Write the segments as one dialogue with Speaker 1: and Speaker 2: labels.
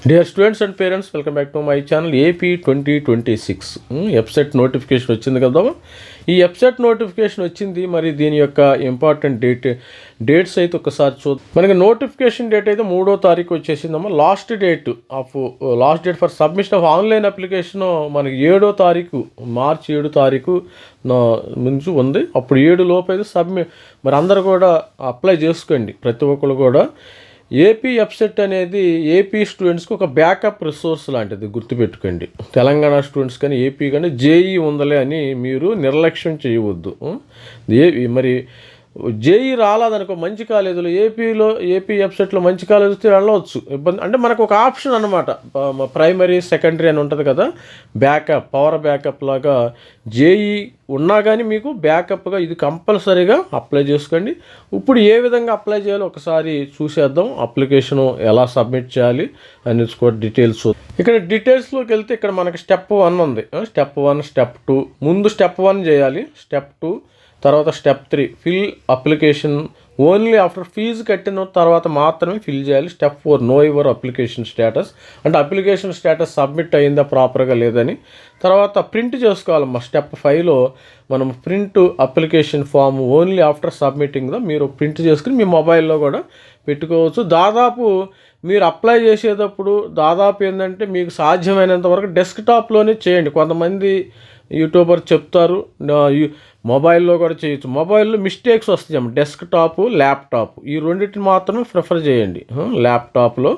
Speaker 1: Dear students and parents, welcome back to my channel. AP 2026 website notification వచ్చింది కదా. ఈ website notification వచ్చింది. మరి దీని యొక్క ఇంపార్టెంట్ డేట్స్ అయితే ఒకసారి చూద్దాం. మనకి నోటిఫికేషన్ డేట్ అయితే 3వ తారీఖు వచ్చేసిందమ్మా. Last date for submission of online application మనకి 7వ తారీఖు, మార్చి 7 తారీఖు నుంచి ఉంది. అప్పుడు 7 లోపు అయితే మరి అందరూ కూడా అప్లై చేసుకోండి. ప్రతి ఒక్కరు కూడా ఏపీ వెబ్సైట్ అనేది ఏపీ స్టూడెంట్స్కి ఒక బ్యాకప్ రిసోర్స్ లాంటిది, గుర్తుపెట్టుకోండి. తెలంగాణ స్టూడెంట్స్ కానీ ఏపీ కానీ జేఈ ఉందలే అని మీరు నిర్లక్ష్యం చేయవద్దు. మరి జేఈ రాలేదనుకో, మంచి కాలేజీలో ఏపీ వెబ్సైట్లో మంచి కాలేజ్ వస్తే వెళ్ళవచ్చు. ఇబ్బంది అంటే మనకు ఒక ఆప్షన్ అనమాట. ప్రైమరీ సెకండరీ అని ఉంటుంది కదా, పవర్ బ్యాకప్ లాగా జేఈ ఉన్నా కానీ మీకు బ్యాకప్గా ఇది కంపల్సరీగా అప్లై చేసుకోండి. ఇప్పుడు ఏ విధంగా అప్లై చేయాలో ఒకసారి చూసేద్దాం. అప్లికేషను ఎలా సబ్మిట్ చేయాలి అని డీటెయిల్స్. ఇక్కడ డీటెయిల్స్లోకి వెళ్తే ఇక్కడ మనకి స్టెప్ 1 ఉంది. Step 1, step 2. ముందు స్టెప్ 1 చేయాలి. స్టెప్ 2 తర్వాత step 3 fill application only after fee కట్టిన తర్వాత మాత్రమే ఫిల్ చేయాలి. Step 4 know your application status, అంటే అప్లికేషన్ స్టేటస్ సబ్మిట్ అయిందా ప్రాపర్గా లేదని. తర్వాత ప్రింట్ చేసుకోవాలమ్మా. స్టెప్ 5లో మనం print application form only after submitting మీరు ప్రింట్ చేసుకుని మీ మొబైల్లో కూడా పెట్టుకోవచ్చు. దాదాపు మీరు అప్లై చేసేటప్పుడు ఏంటంటే మీకు సాధ్యమైనంత వరకు డెస్క్టాప్లోనే చేయండి. కొంతమంది యూట్యూబర్ చెప్తారు మొబైల్లో కూడా చేయొచ్చు. మొబైల్లో మిస్టేక్స్ వస్తాయి. డెస్క్టాప్, ల్యాప్టాప్ ఈ రెండింటిని మాత్రమే ప్రిఫర్ చేయండి. ల్యాప్టాప్లో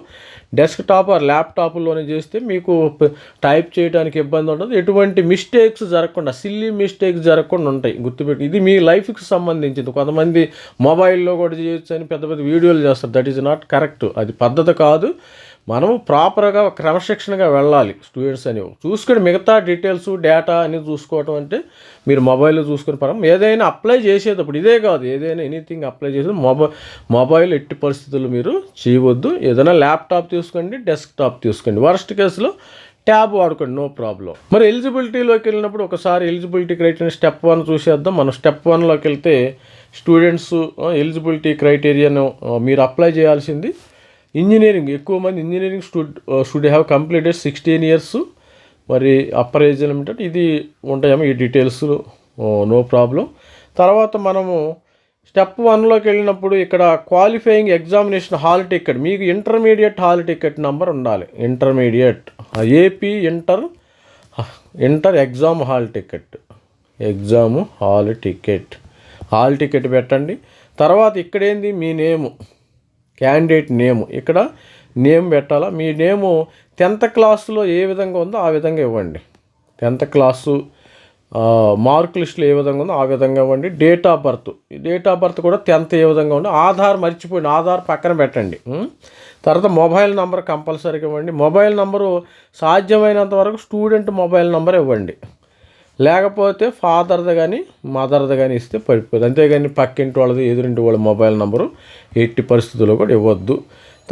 Speaker 1: ల్యాప్టాప్లోనే చేస్తే మీకు టైప్ చేయడానికి ఇబ్బంది ఉండదు. ఎటువంటి మిస్టేక్స్ జరగకుండా, సిల్లీ మిస్టేక్స్ జరగకుండా ఉంటాయి. గుర్తుపెట్టి, ఇది మీ లైఫ్కి సంబంధించింది. కొంతమంది మొబైల్లో కూడా చేయొచ్చు అని పెద్ద పెద్ద వీడియోలు చేస్తారు. That is not correct. అది పద్ధతి కాదు. మనము ప్రాపర్గా క్రమశిక్షణగా వెళ్ళాలి. స్టూడెంట్స్ అని చూసుకొని మిగతా డీటెయిల్స్, డేటా అని చూసుకోవటం అంటే మీరు మొబైల్లో చూసుకుని ఏదైనా అప్లై చేసేటప్పుడు, ఇదే కాదు ఏదైనా ఎనీథింగ్ అప్లై చేసేది మొబైల్ ఎట్టి పరిస్థితుల్లో మీరు చేయవద్దు. ఏదైనా ల్యాప్టాప్ తీసుకోండి, డెస్క్టాప్ తీసుకోండి. వర్స్ట్ కేసులో ట్యాబ్ వాడుకోండి, నో ప్రాబ్లం. మరి ఎలిజిబిలిటీలోకి వెళ్ళినప్పుడు ఒకసారి ఎలిజిబిలిటీ క్రైటీరియా స్టెప్ 1 చూసేద్దాం. మనం స్టెప్ 1లోకి వెళ్తే స్టూడెంట్స్ ఎలిజిబిలిటీ క్రైటీరియాను మీరు అప్లై చేయాల్సింది ఇంజనీరింగ్. ఎక్కువ మంది engineering should have completed 16 years. మరి అప్పర్ ఏజ్ లిమిట్ ఇది ఉంటాయేమో. ఈ డీటెయిల్స్ నో ప్రాబ్లం. తర్వాత మనము స్టెప్ 1లోకి వెళ్ళినప్పుడు ఇక్కడ క్వాలిఫైయింగ్ ఎగ్జామినేషన్ హాల్ టికెట్, మీకు ఇంటర్మీడియట్ హాల్ టికెట్ నెంబర్ ఉండాలి. Intermediate AP inter exam hall ticket పెట్టండి. తర్వాత ఇక్కడేంది మీ నేము, క్యాండిడేట్ నేము, ఇక్కడ నేమ్ పెట్టాలా. మీ నేము 10th క్లాస్లో ఏ విధంగా ఉందో ఆ విధంగా ఇవ్వండి. 10th క్లాసు మార్క్ లిస్టులో ఏ విధంగా ఉందో ఆ విధంగా ఇవ్వండి. డేట్ ఆఫ్ బర్త్ కూడా 10th ఏ విధంగా ఉందో. ఆధార్ పక్కన పెట్టండి. తర్వాత మొబైల్ నెంబర్ కంపల్సరీగా ఇవ్వండి. మొబైల్ నెంబరు సాధ్యమైనంత వరకు స్టూడెంట్ మొబైల్ నెంబర్ ఇవ్వండి. లేకపోతే ఫాదర్ది కానీ మదర్ది కానీ ఇస్తే పడిపోతుంది. అంతేగాని పక్కింటి వాళ్ళది, ఎదురింటి వాళ్ళ మొబైల్ నెంబరు ఎట్టి పరిస్థితుల్లో కూడా ఇవ్వద్దు.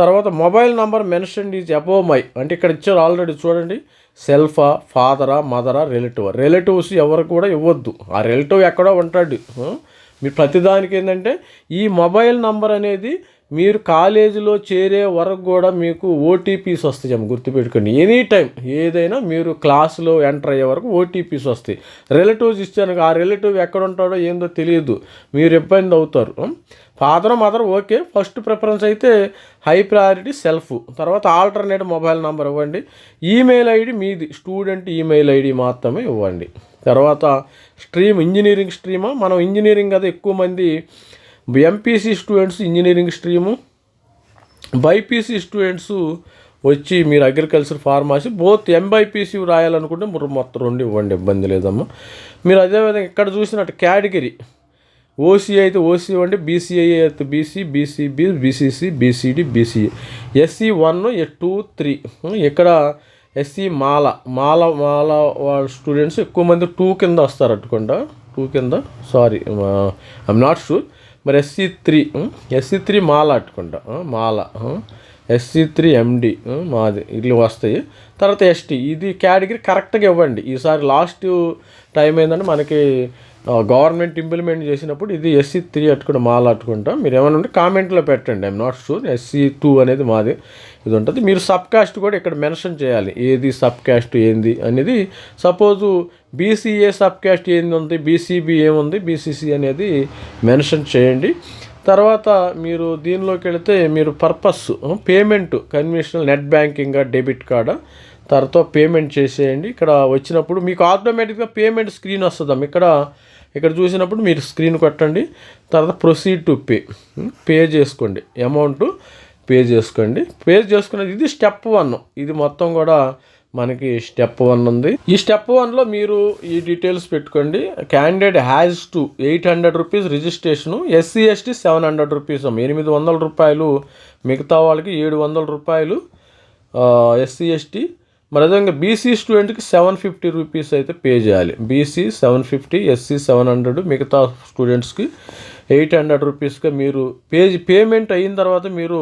Speaker 1: తర్వాత mobile number mention is above my, అంటే ఇక్కడ ఇచ్చారు ఆల్రెడీ చూడండి. సెల్ఫా, ఫాదరా, మదరా, రిలేటివ్స్ ఎవరు కూడా ఇవ్వద్దు. ఆ రిలేటివ్ ఎక్కడో ఉంటాడు. మీరు ప్రతిదానికి ఏంటంటే ఈ మొబైల్ నెంబర్ అనేది మీరు కాలేజీలో చేరే వరకు కూడా మీకు ఓటీపీస్ వస్తాయి. గుర్తుపెట్టుకోండి. ఎనీ టైం ఏదైనా మీరు క్లాసులో ఎంటర్ అయ్యే వరకు ఓటీపీస్ వస్తాయి. రిలేటివ్స్ ఇచ్చాను, ఆ రిలేటివ్ ఎక్కడ ఉంటాడో ఏందో తెలియదు, మీరు ఇబ్బంది అవుతారు. Father, mother okay. First preference అయితే హై ప్రయారిటీ సెల్ఫ్. తర్వాత ఆల్టర్నేట్ మొబైల్ నెంబర్ ఇవ్వండి. ఈమెయిల్ ఐడి మీది, స్టూడెంట్ ఈమెయిల్ ఐడి మాత్రమే ఇవ్వండి. తర్వాత స్ట్రీమ్, ఇంజనీరింగ్ స్ట్రీమా, మనం ఇంజనీరింగ్ కదా ఎక్కువ మంది MPC students engineering stream, BiPC students వచ్చి మీరు అగ్రికల్చర్, ఫార్మసీ బోత్ ఎంబైపీసీ రాయాలనుకుంటే మొత్తం 2 ఇవ్వండి, ఇబ్బంది లేదమ్మా. మీరు అదేవిధంగా ఇక్కడ చూసినట్టు కేటగిరీ ఓసీ అయితే ఓసీ ఇవ్వండి, బీసీఐ అయితే BC, BCB, BCC, BCD, BCA, SC 1, 2, 3. ఇక్కడ ఎస్సీ మాల వాళ్ళ స్టూడెంట్స్ ఎక్కువ మంది 2 కింద వస్తారు అనుకుంటా. 2 కింద, సారీ ఐఎమ్ నాట్ షూర్. మరి ఎస్సీ 3 మాల అట్టుకుంటా, SC3 MD మాది ఇట్లా వస్తాయి. తర్వాత ఎస్టీ, ఇది కేటగిరీ కరెక్ట్గా ఇవ్వండి. ఈసారి లాస్ట్ టైం ఏంటంటే మనకి గవర్నమెంట్ ఇంప్లిమెంట్ చేసినప్పుడు ఇది SC3 అట్టుకుంటా మాలాట్టుకుంటాం. మీరు ఏమైనా ఉంటే కామెంట్లో పెట్టండి. I'm not sure. SC2 అనేది మాది ఇది ఉంటుంది. మీరు సబ్ కాస్ట్ కూడా ఇక్కడ మెన్షన్ చేయాలి. ఏది సబ్ కాస్ట్ ఏంది అనేది. సపోజు BCA సబ్ కాస్ట్ ఏంది ఉంది, BCB ఏముంది, BCC అనేది మెన్షన్ చేయండి. తర్వాత మీరు దీనిలోకి వెళితే మీరు purpose payment conventional net banking debit కార్డా తర్వాత పేమెంట్ చేసేయండి. ఇక్కడ వచ్చినప్పుడు మీకు ఆటోమేటిక్గా పేమెంట్ స్క్రీన్ వస్తుందాం. ఇక్కడ చూసినప్పుడు మీరు స్క్రీన్ కొట్టండి. తర్వాత ప్రొసీడ్ టు పే చేసుకోండి. అమౌంట్ పే చేసుకునేది ఇది స్టెప్ 1. ఇది మొత్తం కూడా మనకి స్టెప్ 1 ఉంది. ఈ స్టెప్ 1లో మీరు ఈ డీటెయిల్స్ పెట్టుకోండి. Candidate has to 800 rupees registration, SC ST 700 rupees, 800 రూపాయలు. మిగతా వాళ్ళకి 700 రూపాయలు SC ST. మరి అదేవిధంగా BC స్టూడెంట్కి 750 రూపీస్ అయితే పే చేయాలి. BC 750, SC 700, మిగతా స్టూడెంట్స్కి 800 రూపీస్గా మీరు పేమెంట్ అయిన తర్వాత మీరు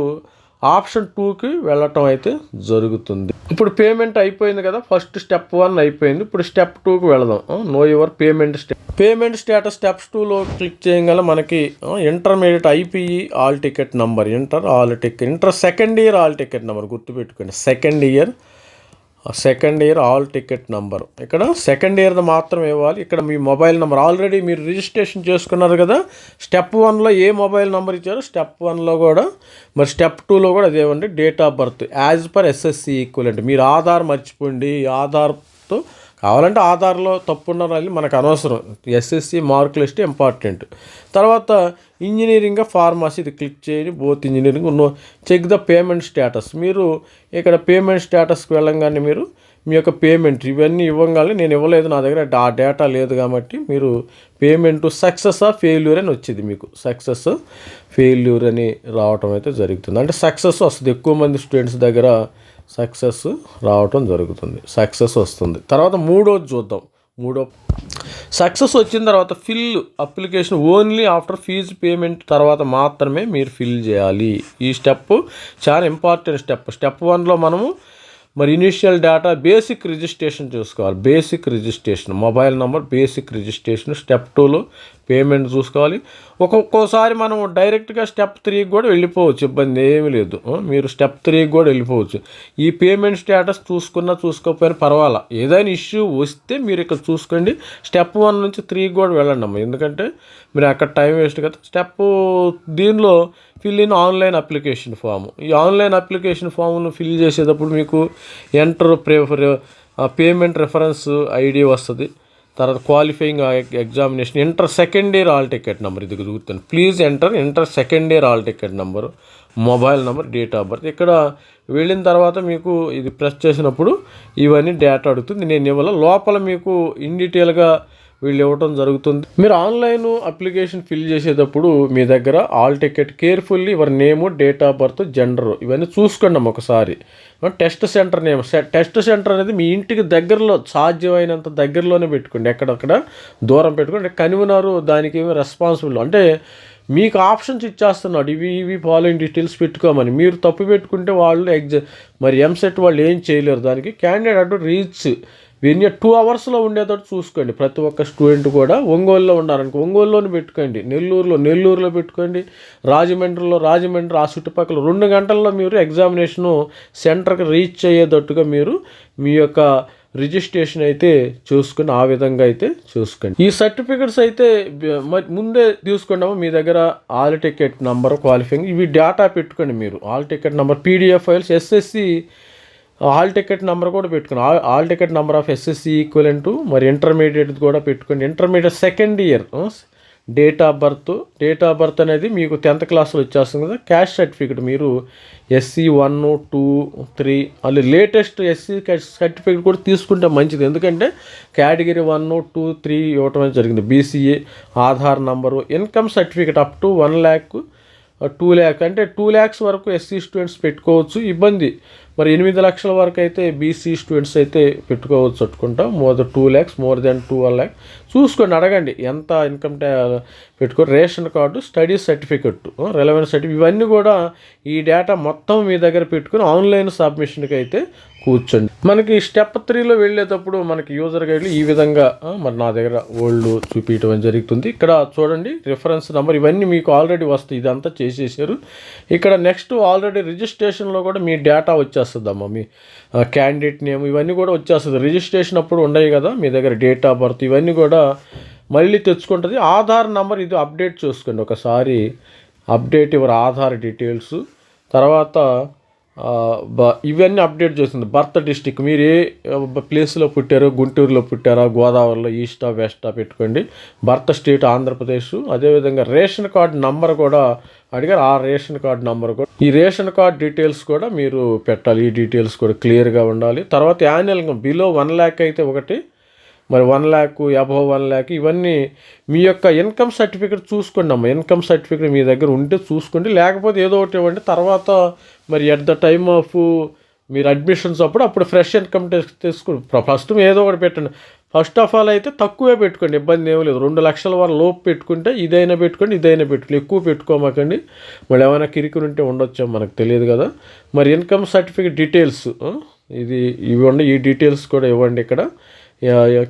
Speaker 1: ఆప్షన్ 2కి వెళ్ళటం అయితే జరుగుతుంది. ఇప్పుడు పేమెంట్ అయిపోయింది కదా, ఫస్ట్ స్టెప్ 1 అయిపోయింది. ఇప్పుడు స్టెప్ 2కి వెళదాం. Know your payment status steps 2లో క్లిక్ చేయగల మనకి intermediate IPE hall ticket number, inter second year hall ticket number గుర్తుపెట్టుకోండి. Second year hall ticket number. ఇక్కడ సెకండ్ ఇయర్ది మాత్రం ఇవ్వాలి. ఇక్కడ మీ మొబైల్ నెంబర్ ఆల్రెడీ మీరు రిజిస్ట్రేషన్ చేసుకున్నారు కదా. స్టెప్ 1లో ఏ మొబైల్ నెంబర్ ఇచ్చారో స్టెప్ 1లో కూడా మరి స్టెప్ 2లో కూడా అదేవండి. Date of birth as per SSC equivalent. మీరు ఆధార్ మర్చిపోండి. ఆధార్తో కావాలంటే ఆధార్లో తప్పున్నది మనకు అనవసరం. SSC mark list important. తర్వాత ఇంజనీరింగ్ ఫార్మసీ ఇది క్లిక్ చేయండి. Both engineering check the payment status. మీరు ఇక్కడ పేమెంట్ స్టేటస్కి వెళ్ళంగానే మీరు మీ యొక్క పేమెంట్ ఇవన్నీ ఇవ్వగానే నేను ఇవ్వలేదు, నా దగ్గర ఆ డేటా లేదు కాబట్టి మీరు పేమెంట్ సక్సెస్ ఫెయిల్యూర్ అని వచ్చింది. మీకు సక్సెస్ ఫెయిల్యూర్ అని రావటం అయితే జరుగుతుంది. అంటే సక్సెస్ వస్తుంది. ఎక్కువ మంది స్టూడెంట్స్ దగ్గర సక్సెస్ రావటం జరుగుతుంది. సక్సెస్ వస్తుంది. తర్వాత మూడోది చూద్దాం. సక్సెస్ వచ్చిన తర్వాత fill application only after fee payment తర్వాత మాత్రమే మీరు ఫిల్ చేయాలి. ఈ స్టెప్ చాలా ఇంపార్టెంట్ స్టెప్. స్టెప్ 1లో మనము మరి ఇనిషియల్ డేటా బేసిక్ రిజిస్ట్రేషన్ చూసుకోవాలి. Basic registration mobile number basic registration. Step 2లో పేమెంట్ చూసుకోవాలి. ఒక్కొక్కసారి మనం డైరెక్ట్గా స్టెప్ 3కి కూడా వెళ్ళిపోవచ్చు. ఇబ్బంది ఏమీ లేదు. మీరు స్టెప్ 3కి కూడా వెళ్ళిపోవచ్చు. ఈ పేమెంట్ స్టేటస్ చూసుకోకపోయినా పర్వాలా. ఏదైనా ఇష్యూ వస్తే మీరు ఇక్కడ చూసుకోండి. స్టెప్ 1 నుంచి 3కి కూడా వెళ్ళండి అమ్మ. ఎందుకంటే మీరు అక్కడ టైం వేస్ట్ కదా. దీనిలో fill in online application form. ఈ ఆన్లైన్ అప్లికేషన్ ఫామ్ను ఫిల్ చేసేటప్పుడు మీకు ఎంటర్ పేమెంట్ రెఫరెన్స్ ID వస్తుంది. తర్వాత qualifying examination, inter second year hall ticket number ఇది గుర్తుంది. Please inter second year hall ticket number, mobile number, date of birth. ఇక్కడ వెళ్ళిన తర్వాత మీకు ఇది ప్రెస్ చేసినప్పుడు ఇవన్నీ డేటా అడుగుతుంది. నేను ఇవ్వాలి లోపల మీకు ఇన్ డీటెయిల్గా వీళ్ళు ఇవ్వటం జరుగుతుంది. మీరు ఆన్లైన్ అప్లికేషన్ ఫిల్ చేసేటప్పుడు మీ దగ్గర all ticket carefully your name, date of birth, gender ఇవన్నీ చూసుకోండి ఒకసారి. Test centre name. Test centre అనేది మీ ఇంటికి దగ్గరలో సాధ్యమైనంత దగ్గరలోనే పెట్టుకోండి. ఎక్కడక్కడ దూరం పెట్టుకోండి. కన్వీనరు దానికి ఏమి రెస్పాన్సిబుల్ అంటే మీకు ఆప్షన్స్ ఇచ్చేస్తున్నాడు. ఇవి ఫాలోయింగ్ డీటెయిల్స్ పెట్టుకోమని. మీరు తప్పు పెట్టుకుంటే వాళ్ళు మరి ఎంసెట్ వాళ్ళు ఏం చేయలేరు. దానికి క్యాండిడేట్ అటు రీచ్ వెన్యూ 2 అవర్స్లో ఉండేటట్టు చూసుకోండి. ప్రతి ఒక్క స్టూడెంట్ కూడా ఒంగోలులో ఉన్నారనుకో ఒంగోలులోనే పెట్టుకోండి. నెల్లూరులో పెట్టుకోండి. రాజమండ్రి ఆ చుట్టుపక్కల 2 గంటల్లో మీరు ఎగ్జామినేషను సెంటర్కి రీచ్ అయ్యేటట్టుగా మీరు మీ యొక్క రిజిస్ట్రేషన్ అయితే చూసుకుని ఆ విధంగా అయితే చూసుకోండి. ఈ సర్టిఫికెట్స్ అయితే ముందే తీసుకున్నాము. మీ దగ్గర ఆల్ టికెట్ నెంబర్, క్వాలిఫైయింగ్ ఇవి డేటా పెట్టుకోండి. మీరు all ticket number, PDF files, SSC all ticket number కూడా పెట్టుకోండి. All ticket number of SSC equivalent. మరి ఇంటర్మీడియట్ కూడా పెట్టుకోండి. Intermediate second year date of birth అనేది మీకు 10th క్లాస్లో వచ్చేస్తుంది కదా. క్యాస్ట్ సర్టిఫికెట్ మీరు SC 1, 2, 3 అది లేటెస్ట్ SC సర్టిఫికెట్ కూడా తీసుకుంటే మంచిది. ఎందుకంటే కేటగిరీ 1, 2, 3 ఇవ్వటం జరిగింది. BCA Aadhaar number, income certificate up to 1 lakh 2 lakh అంటే 2 lakhs వరకు SC స్టూడెంట్స్ పెట్టుకోవచ్చు. ఇబ్బంది మరి 8 లక్షల వరకు అయితే బీసీ స్టూడెంట్స్ అయితే పెట్టుకోవచ్చు అనుకుంటా. More 2 lakhs, more than 12 lakhs చూసుకొని అడగండి ఎంత ఇన్కమ్ పెట్టుకో. Ration card, study certificate, relevance certificate, ఇవన్నీ కూడా ఈ డేటా మొత్తం మీ దగ్గర పెట్టుకుని ఆన్లైన్ సబ్మిషన్కి అయితే కూర్చోండి. మనకి స్టెప్ 3లో వెళ్ళేటప్పుడు మనకి యూజర్ గైడ్లు ఈ విధంగా మరి నా దగ్గర ఓల్డ్ చూపించడం జరుగుతుంది. ఇక్కడ చూడండి రిఫరెన్స్ నెంబర్, ఇవన్నీ మీకు ఆల్రెడీ వస్తాయి, ఇదంతా చేసేసారు. ఇక్కడ నెక్స్ట్ ఆల్రెడీ రిజిస్ట్రేషన్లో కూడా మీ డేటా వచ్చేస్తుందమ్మా, మీ క్యాండిడేట్ నేమ్ ఇవన్నీ కూడా వచ్చేస్తుంది. రిజిస్ట్రేషన్ అప్పుడు ఉన్నాయి కదా మీ దగ్గర డేట్ ఆఫ్ బర్త్, ఇవన్నీ కూడా మళ్ళీ తెచ్చుకుంటుంది. ఆధార్ నెంబర్ ఇది అప్డేట్ చేసుకోండి ఒకసారి, అప్డేట్ యువర్ ఆధార్ డీటెయిల్స్. తర్వాత ఇవన్నీ అప్డేట్ చేస్తుంది. బర్త్ డిస్టిక్, మీరు ఏ ప్లేస్లో పుట్టారో, గుంటూరులో పుట్టారా, గోదావరిలో, ఈస్టా వెస్టా పెట్టుకోండి. Birth state Andhra Pradesh. అదేవిధంగా రేషన్ కార్డు నంబర్ కూడా అడిగారు, ఆ రేషన్ కార్డు నంబర్ కూడా, ఈ రేషన్ కార్డు డీటెయిల్స్ కూడా మీరు పెట్టాలి. ఈ డీటెయిల్స్ కూడా క్లియర్గా ఉండాలి. తర్వాత యాన్యువల్ ఇన్కమ్ బిలో 1 lakh అయితే ఒకటి, మరి 1 lakh, అబవ్ 1 lakh, ఇవన్నీ మీ యొక్క ఇన్కమ్ సర్టిఫికేట్ చూసుకోండి అమ్మ. ఇన్కమ్ సర్టిఫికేట్ మీ దగ్గర ఉంటే చూసుకోండి, లేకపోతే ఏదో ఒకటి ఇవ్వండి. తర్వాత మరి ఎట్ ద టైమ్ ఆఫ్ మీరు అడ్మిషన్స్ అప్పుడు ఫ్రెష్ ఇన్కమ్ తీసుకుని ఫస్ట్ ఏదో ఒకటి పెట్టండి. ఫస్ట్ ఆఫ్ ఆల్ అయితే తక్కువే పెట్టుకోండి, ఇబ్బంది ఏమీ లేదు. 2 లక్షల వరకు లోపు పెట్టుకుంటే ఇదైనా పెట్టుకోండి, ఇదైనా పెట్టుకోండి, ఎక్కువ పెట్టుకోమాకండి. మళ్ళీ ఏమైనా కిరికిరి ఉంటే ఉండొచ్చో మనకు తెలియదు కదా. మరి ఇన్కమ్ సర్టిఫికేట్ డీటెయిల్స్ ఇది ఇవ్వండి, ఈ డీటెయిల్స్ కూడా ఇవ్వండి. ఇక్కడ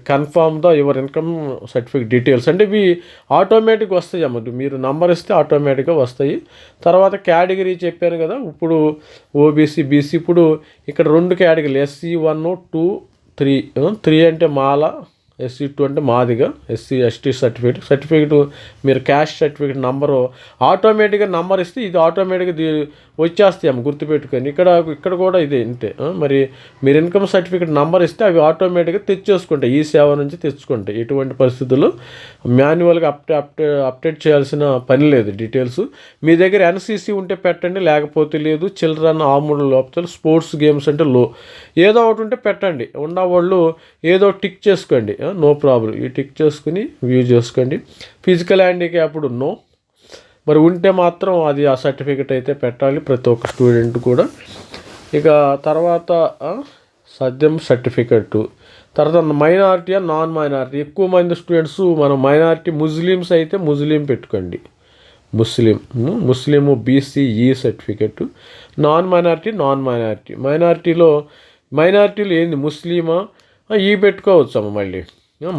Speaker 1: confirm your income certificate details అంటే ఇవి ఆటోమేటిక్ వస్తాయి అమ్మ, మీరు నంబర్ ఇస్తే ఆటోమేటిక్గా వస్తాయి. తర్వాత కేటగిరీ చెప్పాను కదా, ఇప్పుడు ఓబీసీ, బీసీ, ఇప్పుడు ఇక్కడ 2 కేటగిరీలు, SC 1, 2, 3. 3 అంటే మాల, SC 2 అంటే మాదిగా, SC ST సర్టిఫికేట్ మీరు క్యాస్ట్ సర్టిఫికేట్ నంబరు ఆటోమేటిక్గా నంబర్ ఇస్తే ఇది ఆటోమేటిక్గా వచ్చేస్తాయి అమ్మ, గుర్తుపెట్టుకొని. ఇక్కడ కూడా ఇదే అంతే. మరి మీరు ఇన్కమ్ సర్టిఫికేట్ నంబర్ ఇస్తే అవి ఆటోమేటిక్గా తెచ్చేసుకుంటాయి, ఈ సేవ నుంచి తెచ్చుకుంటాయి. ఎటువంటి పరిస్థితుల్లో మాన్యువల్గా అప్డేట్ చేయాల్సిన పని లేదు. డీటెయిల్స్ మీ దగ్గర NCC ఉంటే పెట్టండి, లేకపోతే లేదు. చిల్డ్రన్ ఆర్మ్డ్ లోపల స్పోర్ట్స్ గేమ్స్ అంటే ఏదో ఒకటి ఉంటే పెట్టండి. ఉన్నవాళ్ళు ఏదో టిక్ చేసుకోండి, నో ప్రాబ్లం. ఈ టిక్ చేసుకుని వ్యూ చేసుకోండి. ఫిజికల్ హ్యాండిక్యాప్డ్ నో, మరి ఉంటే మాత్రం అది ఆ సర్టిఫికెట్ అయితే పెట్టాలి ప్రతి ఒక్క స్టూడెంట్ కూడా. ఇక తర్వాత సద్యం సర్టిఫికెట్. తర్వాత మైనారిటీ, నాన్ మైనారిటీ, ఎక్కువ మంది స్టూడెంట్స్ మనం మైనారిటీ ముస్లిమ్స్ అయితే ముస్లిం పెట్టుకోండి, Muslim BCE certificate. Non minority, మైనారిటీలో ఏంది ముస్లిమా ఈ పెట్టుకోవచ్చు అమ్మ. మళ్ళీ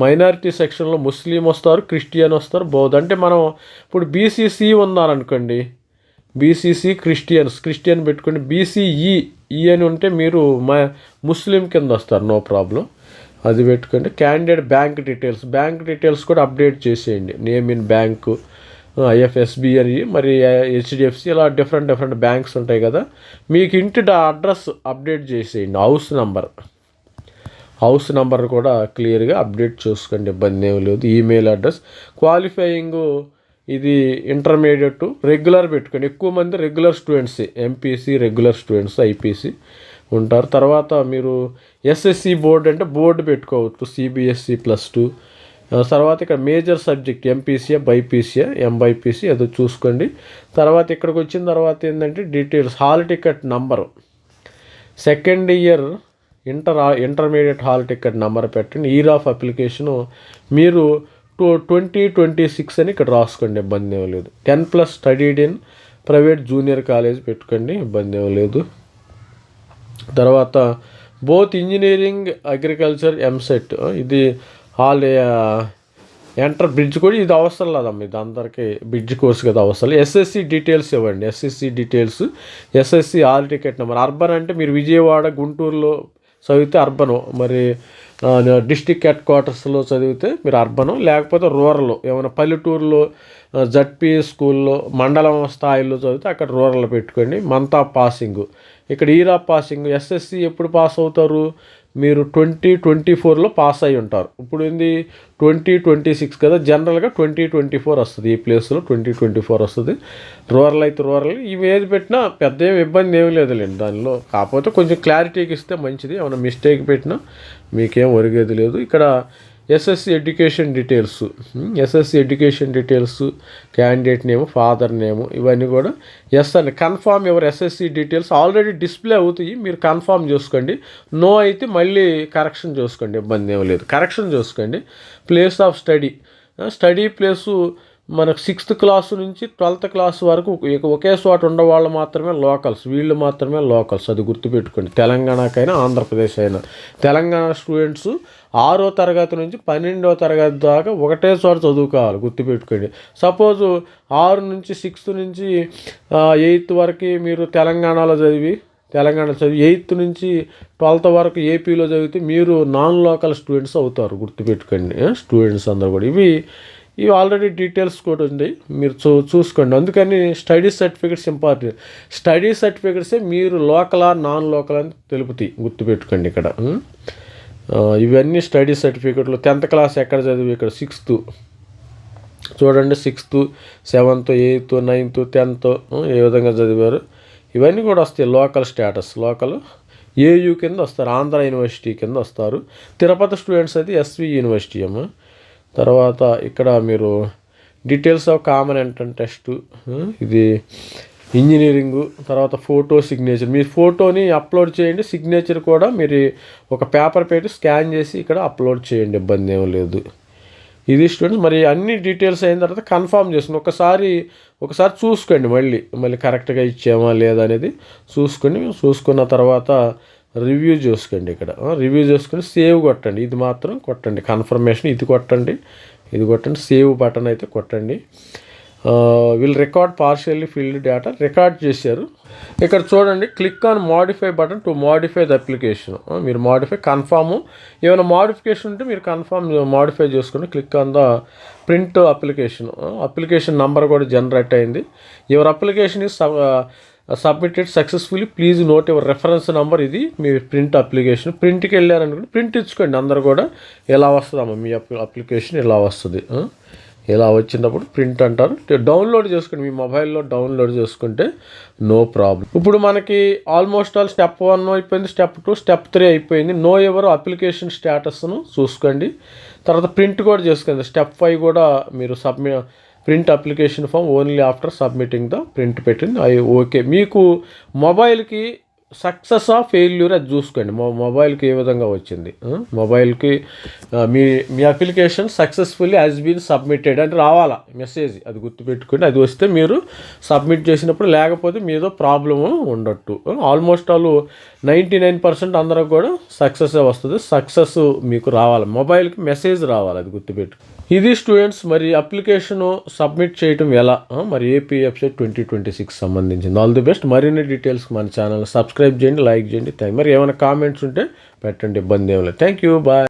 Speaker 1: మైనారిటీ సెక్షన్లో ముస్లిం వస్తారు, క్రిస్టియన్ వస్తారు, బౌద్ధ. అంటే మనం ఇప్పుడు BCC ఉన్నారనుకోండి, BCC క్రిస్టియన్ పెట్టుకోండి. BCE అని ఉంటే మీరు ముస్లిం కింద వస్తారు, నో ప్రాబ్లం, అది పెట్టుకోండి. క్యాండిడేట్ బ్యాంక్ డీటెయిల్స్ కూడా అప్డేట్ చేసేయండి. నేమ్ ఇన్ బ్యాంకు, IFSB అని, మరి HDFC, ఇలా డిఫరెంట్ బ్యాంక్స్ ఉంటాయి కదా. మీకు ఇంటి అడ్రస్ అప్డేట్ చేసేయండి. హౌస్ నెంబర్ కూడా క్లియర్గా అప్డేట్ చేసుకోండి, ఇబ్బంది ఏమీ లేదు. ఈమెయిల్ అడ్రస్, క్వాలిఫైయింగ్ ఇది ఇంటర్మీడియట్, రెగ్యులర్ పెట్టుకోండి. ఎక్కువ మంది regular students, MPC regular students, IPC ఉంటారు. తర్వాత మీరు SSC బోర్డు అంటే బోర్డు పెట్టుకోవచ్చు, CBSE +2. తర్వాత ఇక్కడ major subject MPC, BIPC, MYPC ఏదో చూసుకోండి. తర్వాత ఇక్కడికి వచ్చిన తర్వాత ఏంటంటే details, hall ticket number, second year intermediate hall ticket number పెట్టండి. ఇయర్ ఆఫ్ అప్లికేషను మీరు 2026 అని ఇక్కడ రాసుకోండి, ఇబ్బంది ఏమీ లేదు. 10+ studied in private junior college పెట్టుకోండి, ఇబ్బంది ఏమీ లేదు. తర్వాత బోత్ ఇంజనీరింగ్, అగ్రికల్చర్, MSET ఇది బ్రిడ్జ్ కూడా ఇది అవసరం లేదమ్మా, ఇది అందరికీ బ్రిడ్జ్ కోర్స్ కదా అవసరం. SSC డీటెయిల్స్ ఇవ్వండి, SSC hall ticket number. Urban అంటే మీరు విజయవాడ, గుంటూరులో చదివితే అర్బను, మరి డిస్టిక్ హెడ్ క్వార్టర్స్లో చదివితే మీరు అర్బను, లేకపోతే రూరల్ ఏమైనా పల్లెటూరులో ZP స్కూల్లో మండలం స్థాయిలో చదివితే అక్కడ రూరల్ పెట్టుకోండి. మంత్ ఆఫ్ పాసింగ్, ఇక్కడ ఇయర్ ఆఫ్ పాసింగ్. SSC ఎప్పుడు పాస్ అవుతారు మీరు? 2024లో పాస్ అయి ఉంటారు. ఇప్పుడు ఏంది 2026 కదా, జనరల్గా 2024 వస్తుంది. ఈ ప్లేస్లో 2024 వస్తుంది. రూరల్ అయితే రూరల్, ఇవి ఏది పెట్టినా పెద్ద ఏమి ఇబ్బంది ఏమి లేదులేండి దానిలో. కాకపోతే కొంచెం క్లారిటీకి ఇస్తే మంచిది, ఏమైనా మిస్టేక్ పెట్టినా మీకేం ఒరిగేది లేదు. ఇక్కడ SSC education details candidate name, father name, ఇవన్నీ కూడా ఎస్ అండి. Confirm your SSC details already display అవుతాయి, మీరు కన్ఫామ్ చేసుకోండి. నో అయితే మళ్ళీ కరెక్షన్ చేసుకోండి, ఇబ్బంది ఏం లేదు, కరెక్షన్ చేసుకోండి. ప్లేస్ ఆఫ్ స్టడీ ప్లేసు మనకు 6th క్లాస్ నుంచి 12th క్లాస్ వరకు ఒకే చోట ఉండేవాళ్ళు మాత్రమే లోకల్స్, వీళ్ళు మాత్రమే లోకల్స్, అది గుర్తుపెట్టుకోండి. తెలంగాణకైనా ఆంధ్రప్రదేశ్ అయినా తెలంగాణ స్టూడెంట్స్ 6వ తరగతి నుంచి 12వ తరగతి దాకా ఒకటే చోట చదువుకోవాలి, గుర్తుపెట్టుకోండి. సపోజు 6 నుంచి 6th నుంచి 8th వరకు మీరు తెలంగాణ చదివి 8th నుంచి 12th వరకు ఏపీలో చదివితే మీరు నాన్ లోకల్ స్టూడెంట్స్ అవుతారు, గుర్తుపెట్టుకోండి. స్టూడెంట్స్ అందరూ కూడా ఇవి ఆల్రెడీ డీటెయిల్స్ కూడా ఉంది, మీరు చూసుకోండి. అందుకని స్టడీ సర్టిఫికేట్స్ ఇంపార్టెంట్. స్టడీ సర్టిఫికేట్సే మీరు లోకలా నాన్ లోకల్ అని తెలుపుతాయి, గుర్తుపెట్టుకోండి. ఇక్కడ ఇవన్నీ స్టడీ సర్టిఫికేట్లు. 10th క్లాస్ ఎక్కడ చదివి, ఇక్కడ 6th చూడండి, 6th 7th 8th 9th 10th ఏ విధంగా చదివారు, ఇవన్నీ కూడా వస్తాయి. లోకల్ స్టేటస్, లోకల్ ఏయూ కింద వస్తారు, ఆంధ్ర యూనివర్సిటీ కింద వస్తారు. తిరుపతి స్టూడెంట్స్ అయితే ఎస్వి యూనివర్సిటీ అమ్మ. తర్వాత ఇక్కడ మీరు details of common entrance test, ఇది ఇంజనీరింగు. తర్వాత ఫోటో సిగ్నేచర్, మీ ఫోటోని అప్లోడ్ చేయండి, సిగ్నేచర్ కూడా మీరు ఒక పేపర్ పెట్టి స్కాన్ చేసి ఇక్కడ అప్లోడ్ చేయండి, ఇబ్బంది ఏం లేదు. ఇది స్టూడెంట్స్. మరి అన్ని డీటెయిల్స్ అయిన తర్వాత కన్ఫర్మ్ చేసుకుని ఒకసారి చూసుకోండి, మళ్ళీ కరెక్ట్గా ఇచ్చామా లేదా అనేది చూసుకున్న తర్వాత రివ్యూ చేసుకోండి. ఇక్కడ రివ్యూ చేసుకుని సేవ్ కొట్టండి, ఇది మాత్రం కొట్టండి, కన్ఫర్మేషన్ ఇది కొట్టండి, సేవ్ బటన్ అయితే కొట్టండి. వీళ్ళు record partially filled data record చేశారు. ఇక్కడ చూడండి, click on modify button to modify the application. మీరు కన్ఫామ్ ఏమైనా మోడిఫికేషన్ ఉంటే మీరు కన్ఫామ్ మోడిఫై చేసుకోండి. Click on the print application number కూడా జనరేట్ అయింది. Your application is submitted successfully, please note your reference number. ఇది మీ ప్రింట్ అప్లికేషన్. ప్రింట్కి వెళ్ళారనుకోండి, ప్రింట్ ఇచ్చుకోండి. అందరు కూడా ఎలా వస్తుందమ్మా మీ అప్లికేషన్ ఇలా వస్తుంది. ఇలా వచ్చినప్పుడు ప్రింట్ అంటారు. డౌన్లోడ్ చేసుకోండి, మీ మొబైల్లో డౌన్లోడ్ చేసుకుంటే నో ప్రాబ్లం. ఇప్పుడు మనకి ఆల్మోస్ట్ ఆల్ స్టెప్ 1 అయిపోయింది, స్టెప్ 2, స్టెప్ 3 అయిపోయింది. నో ఎవరు అప్లికేషన్ స్టేటస్ను చూసుకోండి. తర్వాత ప్రింట్ కూడా చేసుకోండి. స్టెప్ 5 కూడా మీరు print application form only after submitting the print పెట్టింది ఓకే. మీకు మొబైల్కి సక్సెస్ ఆఫ్ ఫెయిల్యూర్ అది చూసుకోండి. మొబైల్కి ఏ విధంగా వచ్చింది, మొబైల్కి మీ application successfully has been submitted అని రావాలా మెసేజ్, అది గుర్తుపెట్టుకోండి. అది వస్తే మీరు సబ్మిట్ చేసినప్పుడు, లేకపోతే మీదో ప్రాబ్లము ఉండట్టు. ఆల్మోస్ట్ ఆల్ 99% అందరికి కూడా సక్సెస్ వస్తుంది. సక్సెస్ మీకు రావాలి, మొబైల్కి మెసేజ్ రావాలి, అది గుర్తుపెట్టు. ఇది స్టూడెంట్స్ మరి అప్లికేషను సబ్మిట్ చేయటం ఎలా, మరి ఏపీ వెబ్సైట్ 2026 సంబంధించింది. All the best. మరిన్ని డీటెయిల్స్కి మన ఛానల్ సబ్స్క్రైబ్ చేయండి, లైక్ చేయండి. మరి ఏమైనా కామెంట్స్ ఉంటే పెట్టండి, ఇబ్బంది ఏం లేదు. Thank you, bye.